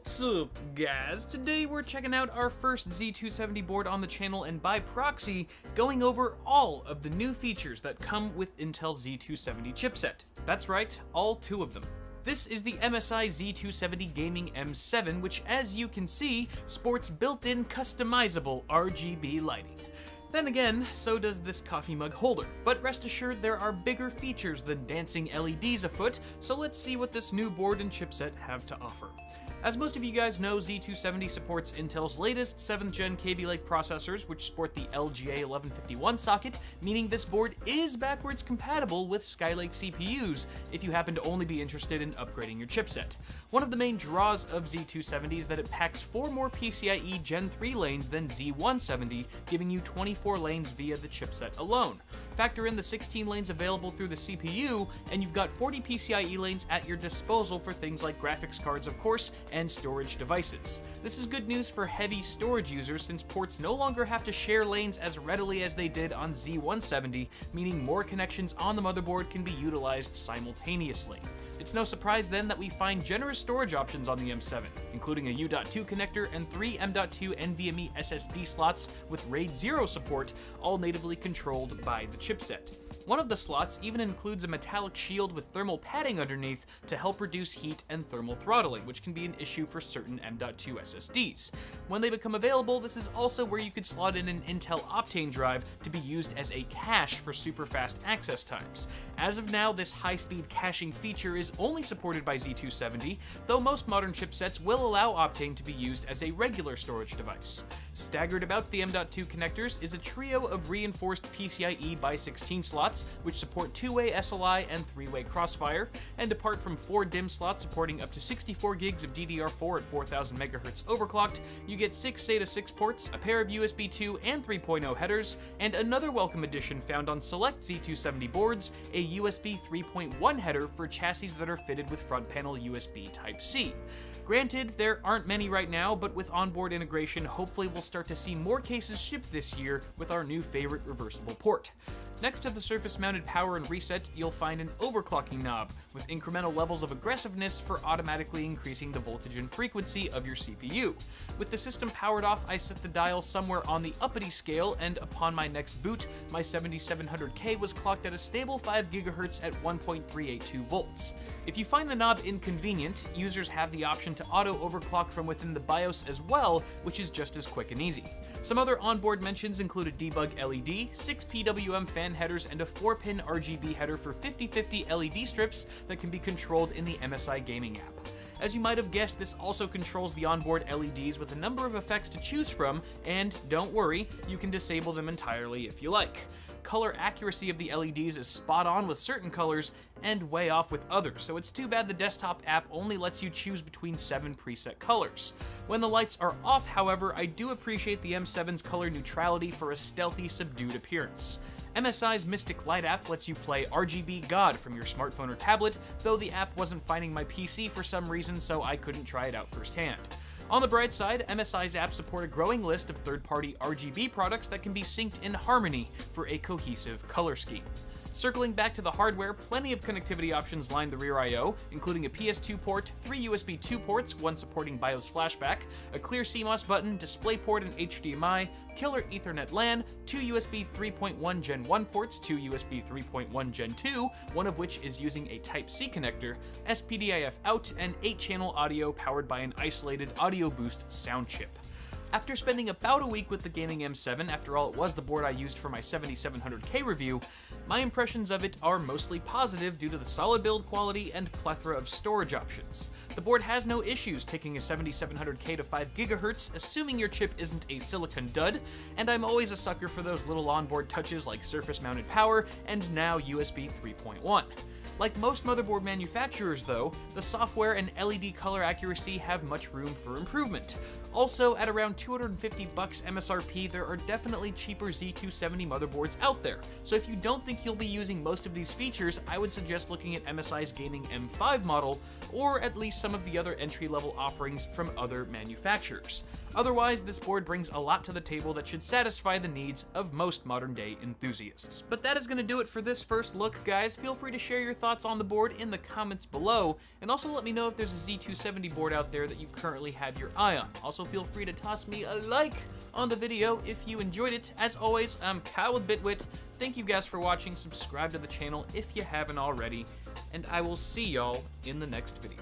What's up, guys? Today we're checking out our first Z270 board on the channel and by proxy, going over all of the new features that come with Intel Z270 chipset. That's right, all 2 of them. This is the MSI Z270 Gaming M7, which as you can see, sports built-in customizable RGB lighting. Then again, so does this coffee mug holder, but rest assured there are bigger features than dancing LEDs afoot, so let's see what this new board and chipset have to offer. As most of you guys know, Z270 supports Intel's latest 7th gen Kaby Lake processors, which sport the LGA 1151 socket, meaning this board is backwards compatible with Skylake CPUs, if you happen to only be interested in upgrading your chipset. One of the main draws of Z270 is that it packs 4 more PCIe Gen 3 lanes than Z170, giving you 24 lanes via the chipset alone. Factor in the 16 lanes available through the CPU, and you've got 40 PCIe lanes at your disposal for things like graphics cards, of course, and storage devices. This is good news for heavy storage users since ports no longer have to share lanes as readily as they did on Z170, meaning more connections on the motherboard can be utilized simultaneously. It's no surprise then that we find generous storage options on the M7, including a U.2 connector and 3 M.2 NVMe SSD slots with RAID 0 support, all natively controlled by the chipset. One of the slots even includes a metallic shield with thermal padding underneath to help reduce heat and thermal throttling, which can be an issue for certain M.2 SSDs. When they become available, this is also where you could slot in an Intel Optane drive to be used as a cache for super fast access times. As of now, this high-speed caching feature is only supported by Z270, though most modern chipsets will allow Optane to be used as a regular storage device. Staggered about the M.2 connectors is a trio of reinforced PCIe by 16 slots, which support 2-way SLI and 3-way Crossfire, and apart from 4 DIMM slots supporting up to 64 gigs of DDR4 at 4000 MHz overclocked, you get 6 SATA 6 ports, a pair of USB 2 and 3.0 headers, and another welcome addition found on select Z270 boards, a USB 3.1 header for chassis that are fitted with front panel USB Type-C. Granted, there aren't many right now, but with onboard integration, hopefully we'll start to see more cases shipped this year with our new favorite reversible port. Next to the surface-mounted power and reset, you'll find an overclocking knob, with incremental levels of aggressiveness for automatically increasing the voltage and frequency of your CPU. With the system powered off, I set the dial somewhere on the uppity scale, and upon my next boot, my 7700K was clocked at a stable 5 GHz at 1.382 volts. If you find the knob inconvenient, users have the option to auto-overclock from within the BIOS as well, which is just as quick and easy. Some other onboard mentions include a debug LED, 6 PWM fan headers, and a 4-pin RGB header for 50/50 LED strips that can be controlled in the MSI Gaming app. As you might have guessed, this also controls the onboard LEDs with a number of effects to choose from, and don't worry, you can disable them entirely if you like. Color accuracy of the LEDs is spot on with certain colors and way off with others, so it's too bad the desktop app only lets you choose between 7 preset colors. When the lights are off, however, I do appreciate the M7's color neutrality for a stealthy, subdued appearance. MSI's Mystic Light app lets you play RGB God from your smartphone or tablet, though the app wasn't finding my PC for some reason, so I couldn't try it out firsthand. On the bright side, MSI's apps support a growing list of third-party RGB products that can be synced in harmony for a cohesive color scheme. Circling back to the hardware, plenty of connectivity options line the rear I/O, including a PS2 port, 3 USB 2 ports, one supporting BIOS flashback, a clear CMOS button, DisplayPort and HDMI, killer Ethernet LAN, 2 USB 3.1 Gen 1 ports, 2 USB 3.1 Gen 2, one of which is using a Type-C connector, SPDIF out, and 8-channel audio powered by an isolated Audio Boost sound chip. After spending about a week with the Gaming M7, after all it was the board I used for my 7700K review, my impressions of it are mostly positive due to the solid build quality and plethora of storage options. The board has no issues taking a 7700K to 5 GHz, assuming your chip isn't a silicon dud, and I'm always a sucker for those little onboard touches like surface-mounted power and now USB 3.1. Like most motherboard manufacturers though, the software and LED color accuracy have much room for improvement. Also, at around $250 MSRP, there are definitely cheaper Z270 motherboards out there, so if you don't think you'll be using most of these features, I would suggest looking at MSI's Gaming M5 model, or at least some of the other entry-level offerings from other manufacturers. Otherwise, this board brings a lot to the table that should satisfy the needs of most modern-day enthusiasts. But that is going to do it for this first look, guys. Feel free to share your thoughts on the board in the comments below, and also let me know if there's a Z270 board out there that you currently have your eye on. Also, feel free to toss me a like on the video if you enjoyed it. As always, I'm Kyle with Bitwit. Thank you guys for watching. Subscribe to the channel if you haven't already, and I will see y'all in the next video.